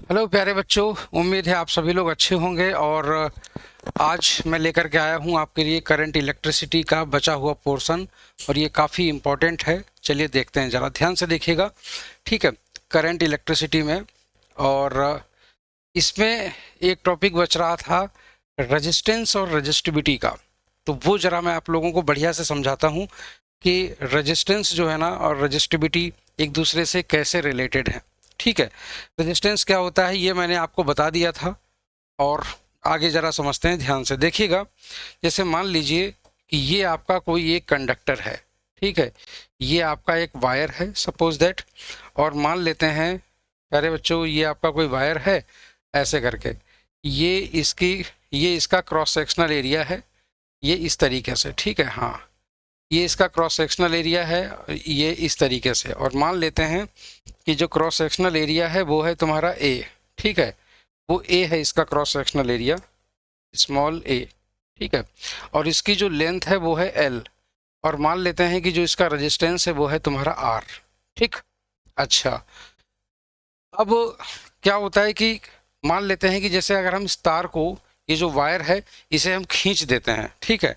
Hello प्यारे बच्चों। उम्मीद है आप सभी लोग अच्छे होंगे। और आज मैं लेकर के आया हूं आपके लिए करंट इलेक्ट्रिसिटी का बचा हुआ पोर्शन, और ये काफ़ी इम्पोर्टेंट है। चलिए देखते हैं, ज़रा ध्यान से देखिएगा। ठीक है, करंट इलेक्ट्रिसिटी में, और इसमें एक टॉपिक बच रहा था रेजिस्टेंस और रजिस्टिविटी का। तो वो ज़रा मैं आप लोगों को बढ़िया से समझाता हूँ कि रेजिस्टेंस जो है ना और रजिस्टिविटी एक दूसरे से कैसे रिलेटेड है। ठीक है, रेजिस्टेंस क्या होता है ये मैंने आपको बता दिया था, और आगे ज़रा समझते हैं, ध्यान से देखिएगा। जैसे मान लीजिए कि ये आपका कोई एक कंडक्टर है, ठीक है, ये आपका एक वायर है सपोज दैट। और मान लेते हैं प्यारे बच्चों, ये आपका कोई वायर है ऐसे करके, ये इसकी ये इसका क्रॉस सेक्शनल एरिया है, ये इस तरीके से, ठीक है। हाँ, ये इसका क्रॉस सेक्शनल एरिया है, ये इस तरीके से। और मान लेते हैं कि जो क्रॉस सेक्शनल एरिया है वो है तुम्हारा ए, ठीक है, वो ए है इसका क्रॉस सेक्शनल एरिया, स्मॉल ए, ठीक है। और इसकी जो लेंथ है वो है एल। और मान लेते हैं कि जो इसका रेजिस्टेंस है वो है तुम्हारा आर, ठीक। अच्छा, अब क्या होता है कि मान लेते हैं कि जैसे अगर हम इस तार को, ये जो वायर है, इसे हम खींच देते हैं, ठीक है।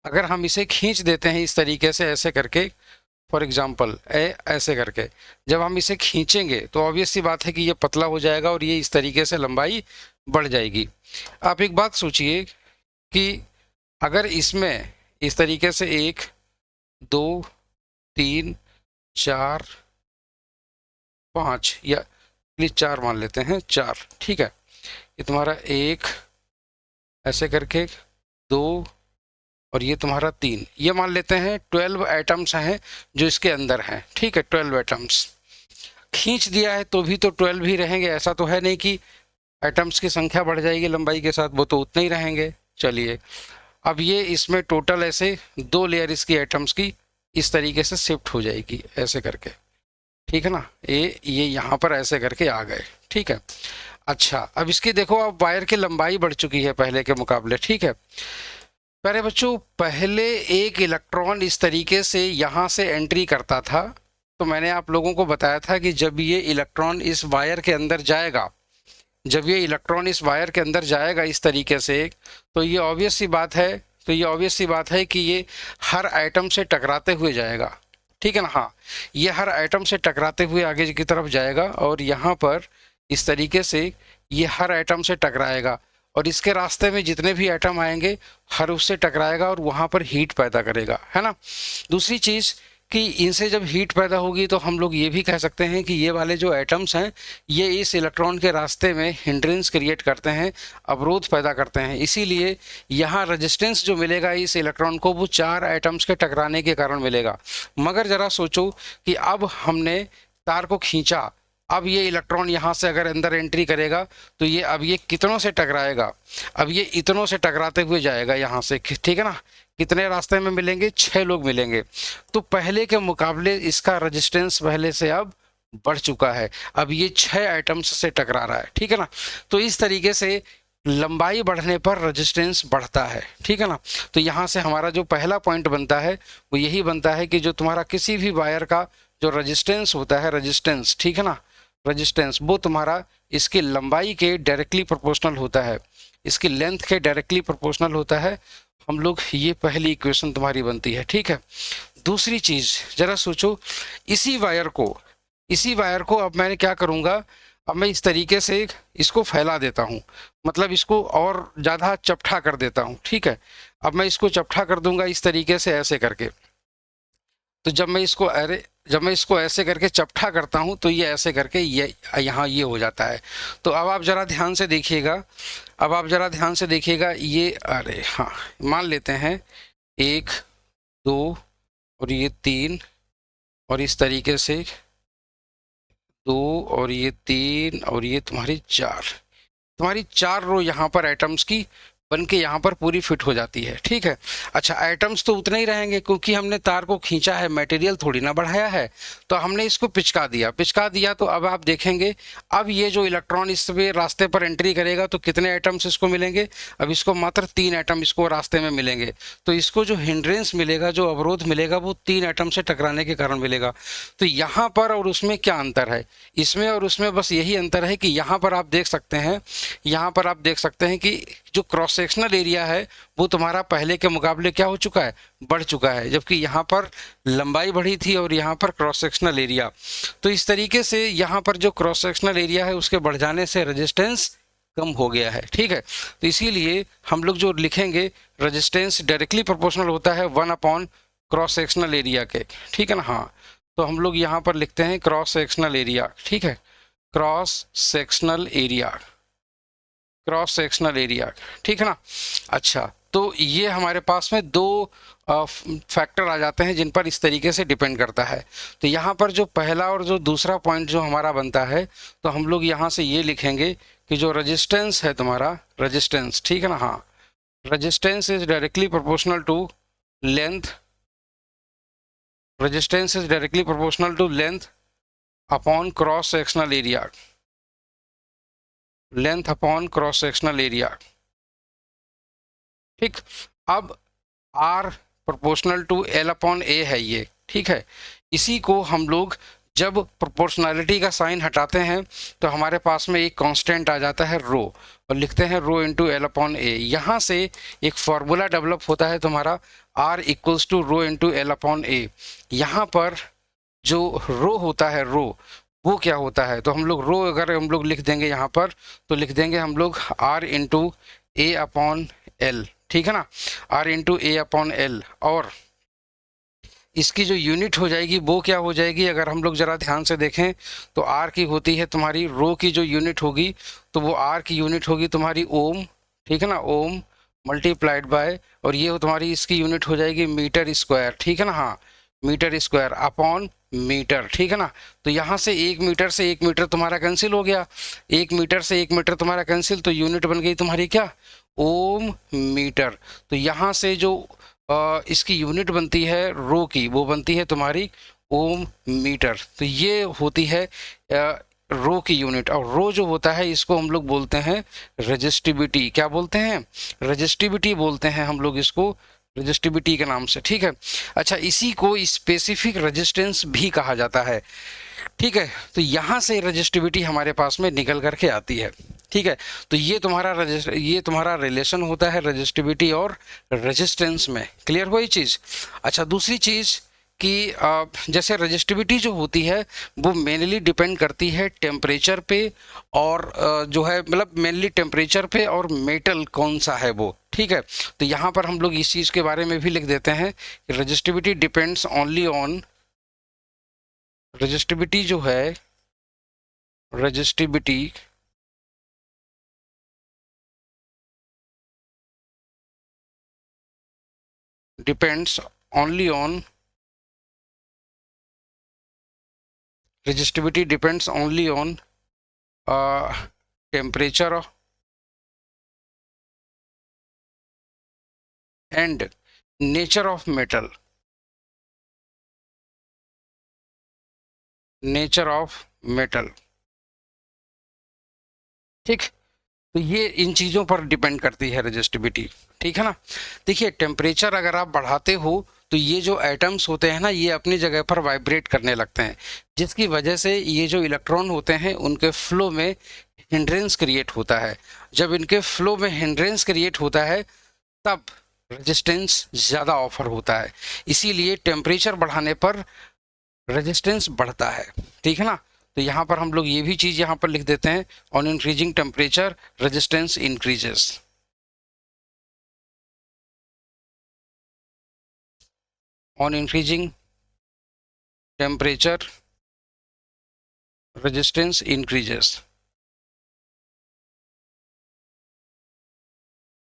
अगर हम इसे खींच देते हैं इस तरीके से ऐसे करके, फॉर एग्जाम्पल ऐसे करके, जब हम इसे खींचेंगे तो ऑब्वियस सी बात है कि ये पतला हो जाएगा और ये इस तरीके से लंबाई बढ़ जाएगी। आप एक बात सोचिए कि अगर इसमें इस तरीके से 1 2 3 4 5, या प्लीज 4 मान लेते हैं, 4, ठीक है। ये तुम्हारा 1 ऐसे करके, 2, और ये तुम्हारा 3, ये मान लेते हैं 12 एटम्स हैं जो इसके अंदर हैं, ठीक है, 12 एटम्स। खींच दिया है तो भी तो 12 ही रहेंगे, ऐसा तो है नहीं कि एटम्स की संख्या बढ़ जाएगी लंबाई के साथ, वो तो उतने ही रहेंगे। चलिए, अब ये इसमें टोटल ऐसे 2 लेयर इसकी एटम्स की इस तरीके से शिफ्ट हो जाएगी ऐसे करके, ठीक है ना। ये यहाँ पर ऐसे करके आ गए, ठीक है। अच्छा, अब इसकी देखो, अब वायर की लंबाई बढ़ चुकी है पहले के मुकाबले, ठीक है। प्यारे बच्चों, पहले एक इलेक्ट्रॉन इस तरीके से यहाँ से एंट्री करता था, तो मैंने आप लोगों को बताया था कि जब ये इलेक्ट्रॉन इस वायर के अंदर जाएगा, जब ये इलेक्ट्रॉन इस वायर के अंदर जाएगा इस तरीके से, तो ये ऑब्वियस सी बात है, कि ये हर आइटम से टकराते हुए जाएगा, ठीक है ना। हाँ, ये हर आइटम से टकराते हुए आगे की तरफ जाएगा, और यहाँ पर इस तरीके से ये हर आइटम से टकराएगा, और इसके रास्ते में जितने भी आइटम आएंगे हर उससे टकराएगा और वहाँ पर हीट पैदा करेगा, है ना। दूसरी चीज़ कि इनसे जब हीट पैदा होगी तो हम लोग ये भी कह सकते हैं कि ये वाले जो एटम्स हैं ये इस इलेक्ट्रॉन के रास्ते में हिंड्रेंस क्रिएट करते हैं, अवरोध पैदा करते हैं। इसीलिए यहाँ रेजिस्टेंस जो मिलेगा इस इलेक्ट्रॉन को, वो 4 एटम्स के टकराने के कारण मिलेगा। मगर ज़रा सोचो कि अब हमने तार को खींचा, अब ये इलेक्ट्रॉन यहाँ से अगर अंदर एंट्री करेगा तो ये अब ये कितनों से टकराएगा, अब ये इतनों से टकराते हुए जाएगा यहाँ से, ठीक है ना। कितने रास्ते में मिलेंगे, 6 लोग मिलेंगे। तो पहले के मुकाबले इसका रेजिस्टेंस पहले से अब बढ़ चुका है, अब ये 6 आइटम्स से टकरा रहा है, ठीक है ना। तो इस तरीके से लंबाई बढ़ने पर रेजिस्टेंस बढ़ता है, ठीक है ना। तो यहाँ से हमारा जो पहला पॉइंट बनता है वो यही बनता है कि जो तुम्हारा किसी भी वायर का जो रेजिस्टेंस होता है, रेजिस्टेंस, ठीक है ना, रेजिस्टेंस, वो तुम्हारा इसकी लंबाई के डायरेक्टली प्रोपोर्शनल होता है, इसकी लेंथ के डायरेक्टली प्रोपोर्शनल होता है। हम लोग, ये पहली इक्वेशन तुम्हारी बनती है, ठीक है। दूसरी चीज जरा सोचो, इसी वायर को अब मैंने क्या करूंगा, अब मैं इस तरीके से इसको फैला देता हूं, मतलब इसको और ज्यादा चपटा कर देता हूं, ठीक है। अब मैं इसको चपटा कर दूंगा इस तरीके से ऐसे करके, तो जब मैं इसको ऐसे करके चपटा करता हूं तो ये ऐसे करके ये यहाँ ये हो जाता है। तो अब आप जरा ध्यान से देखिएगा, ये, अरे हाँ, मान लेते हैं 1 2 और ये 3, और इस तरीके से 2 और ये 3 और ये तुम्हारी 4 रो यहाँ पर एटम्स की बन के यहाँ पर पूरी फिट हो जाती है। ठीक है, अच्छा आइटम्स तो उतने ही रहेंगे क्योंकि हमने तार को खींचा है, मटेरियल थोड़ी ना बढ़ाया है, तो हमने इसको पिचका दिया तो अब आप देखेंगे अब ये जो इलेक्ट्रॉन इस पे रास्ते पर एंट्री करेगा तो कितने आइटम्स इसको मिलेंगे, अब इसको मात्र 3 आइटम इसको रास्ते में मिलेंगे। तो इसको जो हिंड्रेंस मिलेगा, जो अवरोध मिलेगा, वो 3 आइटम से टकराने के कारण मिलेगा। तो यहाँ पर और उसमें क्या अंतर है, इसमें और उसमें बस यही अंतर है कि यहाँ पर आप देख सकते हैं, यहाँ पर आप देख सकते हैं कि जो क्रॉस सेक्शनल एरिया है वो तुम्हारा पहले के मुकाबले क्या हो चुका है, बढ़ चुका है, जबकि यहाँ पर लंबाई बढ़ी थी और यहाँ पर क्रॉस सेक्शनल एरिया। तो इस तरीके से यहाँ पर जो क्रॉस सेक्शनल एरिया है उसके बढ़ जाने से रेजिस्टेंस कम हो गया है। ठीक है, तो इसीलिए हम लोग जो लिखेंगे रेजिस्टेंस डायरेक्टली प्रोपोर्शनल होता है 1 अपॉन क्रॉस सेक्शनल एरिया के। ठीक है ना, हाँ, तो हम लोग यहाँ पर लिखते हैं क्रॉस सेक्शनल एरिया। ठीक है, cross sectional area, cross sectional area. ठीक है ना, अच्छा तो ये हमारे पास में 2 फैक्टर आ जाते हैं जिन पर इस तरीके से डिपेंड करता है। तो यहाँ पर जो पहला और जो दूसरा पॉइंट जो हमारा बनता है, तो हम लोग यहाँ से ये लिखेंगे कि जो रेजिस्टेंस है तुम्हारा, रेजिस्टेंस, ठीक है ना, हाँ, resistance is directly proportional to length, resistance is directly proportional to length upon cross sectional area, length upon cross sectional area. ठीक, अब R proportional to L upon A है ये। ठीक है, इसी को हम लोग जब प्रोपोर्शनैलिटी का साइन हटाते हैं तो हमारे पास में एक कांस्टेंट आ जाता है रो, और लिखते हैं रो इंटू L अपॉन A। यहाँ से एक फॉर्मूला डेवलप होता है तुम्हारा R equals to rho into L upon A। यहाँ पर जो रो होता है, रो वो क्या होता है, तो हम लोग रो अगर हम लोग लिख देंगे यहाँ पर, तो लिख देंगे हम लोग R into A upon L. ठीक है ना, R into A upon L, और इसकी जो यूनिट हो जाएगी वो क्या हो जाएगी, अगर हम लोग ज़रा ध्यान से देखें तो R की होती है तुम्हारी, रो की जो यूनिट होगी तो वो R की यूनिट होगी तुम्हारी ओम। ठीक है ना, ओम मल्टीप्लाइड बाय, और ये तुम्हारी इसकी यूनिट हो जाएगी मीटर स्क्वायर। ठीक है ना, हाँ, मीटर स्क्वायर अपॉन मीटर। ठीक है ना, तो यहाँ से 1 मीटर से 1 मीटर तुम्हारा कैंसिल हो गया, 1 मीटर से 1 मीटर तुम्हारा कैंसिल, तो यूनिट बन गई तुम्हारी क्या, ओम मीटर। तो यहाँ से जो इसकी यूनिट बनती है रो की, वो बनती है तुम्हारी ओम मीटर। तो ये होती है रो की यूनिट, और रो जो होता है इसको हम लोग बोलते हैं रेजिस्टिविटी। क्या बोलते हैं, रेजिस्टिविटी बोलते हैं हम लोग इसको, रेजिस्टिविटी के नाम से। ठीक है, अच्छा इसी को स्पेसिफिक रेजिस्टेंस भी कहा जाता है। ठीक है, तो यहाँ से रेजिस्टिविटी हमारे पास में निकल करके आती है। ठीक है, तो ये तुम्हारा रिलेशन होता है रेजिस्टिविटी और रेजिस्टेंस में। क्लियर हुई चीज़। अच्छा दूसरी चीज़ कि जैसे रेजिस्टिविटी जो होती है वो मेनली डिपेंड करती है टेम्परेचर पे, और जो है मतलब मेनली टेम्परेचर पे और मेटल कौन सा है वो। ठीक है, तो यहाँ पर हम लोग इस चीज़ के बारे में भी लिख देते हैं कि resistivity depends only on, resistivity जो है, resistivity depends only on, resistivity depends only on temperature and nature of metal, nature of metal। ठीक, तो ये इन चीज़ों पर डिपेंड करती है रेजिस्टिविटी। ठीक है ना, देखिए टेम्परेचर अगर आप बढ़ाते हो तो ये जो एटम्स होते हैं ना, ये अपनी जगह पर वाइब्रेट करने लगते हैं, जिसकी वजह से ये जो इलेक्ट्रॉन होते हैं उनके फ्लो में हिंड्रेंस क्रिएट होता है। जब इनके फ्लो में हिंड्रेंस क्रिएट होता है तब रेजिस्टेंस ज़्यादा ऑफर होता है, इसीलिए टेम्परेचर बढ़ाने पर रेजिस्टेंस बढ़ता है। ठीक है ना, तो यहाँ पर हम लोग ये भी चीज़ यहाँ पर लिख देते हैं, on increasing temperature resistance increases. On increasing temperature resistance increases,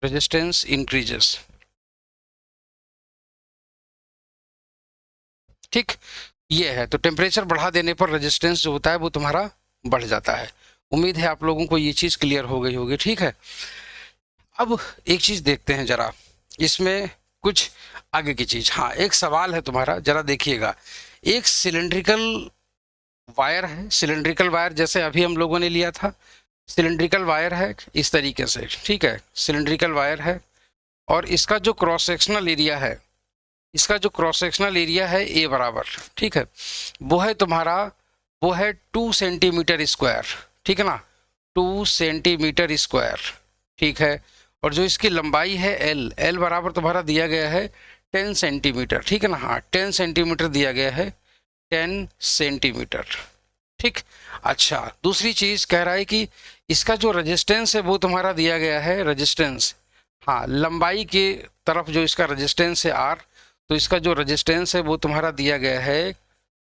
resistance increases. ठीक, ये है, तो टेम्परेचर बढ़ा देने पर रेजिस्टेंस जो होता है वो तुम्हारा बढ़ जाता है। उम्मीद है आप लोगों को ये चीज़ क्लियर हो गई होगी। ठीक है, अब एक चीज़ देखते हैं जरा इसमें कुछ आगे की चीज़। हाँ, एक सवाल है तुम्हारा, जरा देखिएगा। एक सिलेंड्रिकल वायर है, सिलेंड्रिकल वायर जैसे अभी हम लोगों ने लिया था, सिलेंड्रिकल वायर है इस तरीके से, ठीक है, सिलेंड्रिकल वायर है और इसका जो क्रॉस सेक्शनल एरिया है, इसका जो क्रॉस सेक्शनल एरिया है ए बराबर, ठीक है, वो है तुम्हारा, वो है 2 सेंटीमीटर स्क्वायर, ठीक है ना, 2 सेंटीमीटर स्क्वायर, ठीक है। और जो इसकी लंबाई है एल, एल बराबर तुम्हारा दिया गया है 10 सेंटीमीटर, ठीक है ना, हाँ 10 सेंटीमीटर दिया गया है, 10 सेंटीमीटर, ठीक। अच्छा, दूसरी चीज़ कह रहा है कि इसका जो रेजिस्टेंस है वो तुम्हारा दिया गया है, रेजिस्टेंस, हाँ लंबाई के तरफ जो इसका रेजिस्टेंस है आर, तो इसका जो रेजिस्टेंस है वो तुम्हारा दिया गया है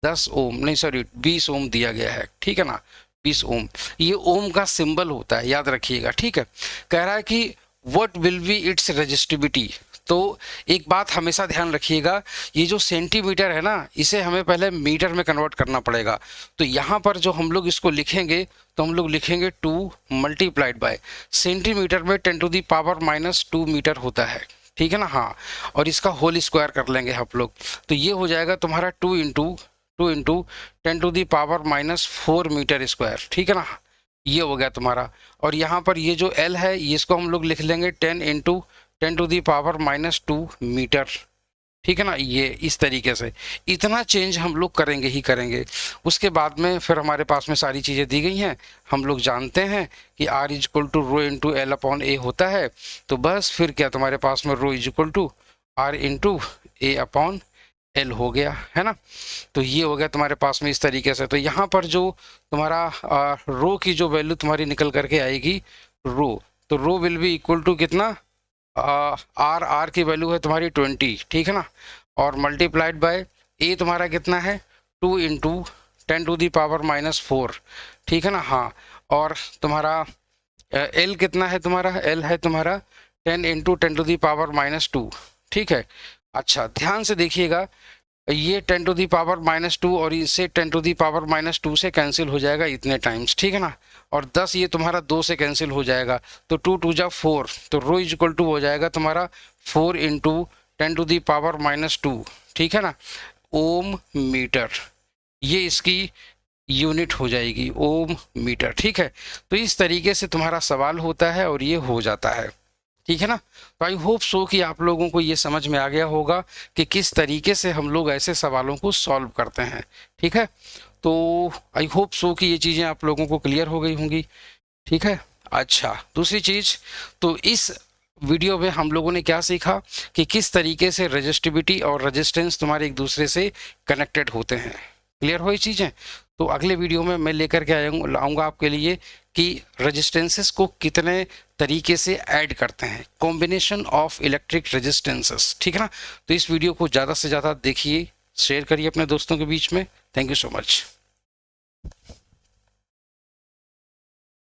10 ओम, नहीं सॉरी 20 ओम दिया गया है, ठीक है ना, 20 ओम। ये ओम का सिंबल होता है, याद रखिएगा, ठीक है। कह रहा है कि what will be it's resistivity. तो एक बात हमेशा ध्यान रखिएगा, ये जो सेंटीमीटर है ना, इसे हमें पहले मीटर में कन्वर्ट करना पड़ेगा। तो यहाँ पर जो हम लोग इसको लिखेंगे, तो हम लोग लिखेंगे 2 मल्टीप्लाइड बाय सेंटीमीटर में 10⁻⁻2 मीटर होता है, ठीक है ना, हाँ। और इसका होल स्क्वायर कर लेंगे हम लोग, तो ये हो जाएगा तुम्हारा 2 इंटू 10⁻⁻4 मीटर स्क्वायर, ठीक है ना, ये हो गया तुम्हारा। और यहाँ पर ये जो L है, इसको हम लोग लिख लेंगे 10 इंटू 10⁻⁻2 मीटर, ठीक है ना, ये इस तरीके से। इतना चेंज हम लोग करेंगे ही करेंगे। उसके बाद में फिर हमारे पास में सारी चीज़ें दी गई हैं, हम लोग जानते हैं कि R equal to rho into L upon A होता है। तो बस फिर क्या तुम्हारे पास में rho equal to R into A upon L हो गया, है ना। तो ये हो गया तुम्हारे पास में इस तरीके से। तो यहाँ पर जो तुम्हारा रो की जो वैल्यू तुम्हारी निकल करके आएगी रो, तो रो विल बी इक्वल टू कितना, आर की वैल्यू है तुम्हारी 20, ठीक है ना, और मल्टीप्लाइड बाय ए तुम्हारा कितना है 2 इंटू 10⁻⁻4, ठीक है ना, हाँ। और तुम्हारा एल कितना है तुम्हारा, एल है तुम्हारा 10 इंटू 10⁻⁻2, ठीक है। अच्छा, ध्यान से देखिएगा, ये 10⁻⁻2 और इससे 10⁻⁻2 से कैंसिल हो जाएगा इतने टाइम्स, ठीक है ना, और 10 ये तुम्हारा 2 से कैंसिल हो जाएगा, तो 2 2 जा 4, तो रो इक्वल टू हो जाएगा तुम्हारा 4 इंटू 10⁻⁻2, ठीक है ना, ओम मीटर, ये इसकी यूनिट हो जाएगी, ओम मीटर, ठीक है। तो इस तरीके से तुम्हारा सवाल होता है और ये हो जाता है, ठीक है ना। तो आई होप सो कि आप लोगों को ये समझ में आ गया होगा कि किस तरीके से हम लोग ऐसे सवालों को सॉल्व करते हैं, ठीक है। तो आई होप सो कि ये चीज़ें आप लोगों को क्लियर हो गई होंगी, ठीक है। अच्छा, दूसरी चीज़, तो इस वीडियो में हम लोगों ने क्या सीखा कि किस तरीके से रेजिस्टिविटी और रेजिस्टेंस तुम्हारे एक दूसरे से कनेक्टेड होते हैं। क्लियर हो ये चीज़ें। तो अगले वीडियो में मैं लेकर के आऊँगा आपके लिए कि रेजिस्टेंसेस को कितने तरीके से ऐड करते हैं, कॉम्बिनेशन ऑफ इलेक्ट्रिक रेजिस्टेंसेस, ठीक है ना। तो इस वीडियो को ज़्यादा से ज़्यादा देखिए, शेयर करिए अपने दोस्तों के बीच में। Thank you so much.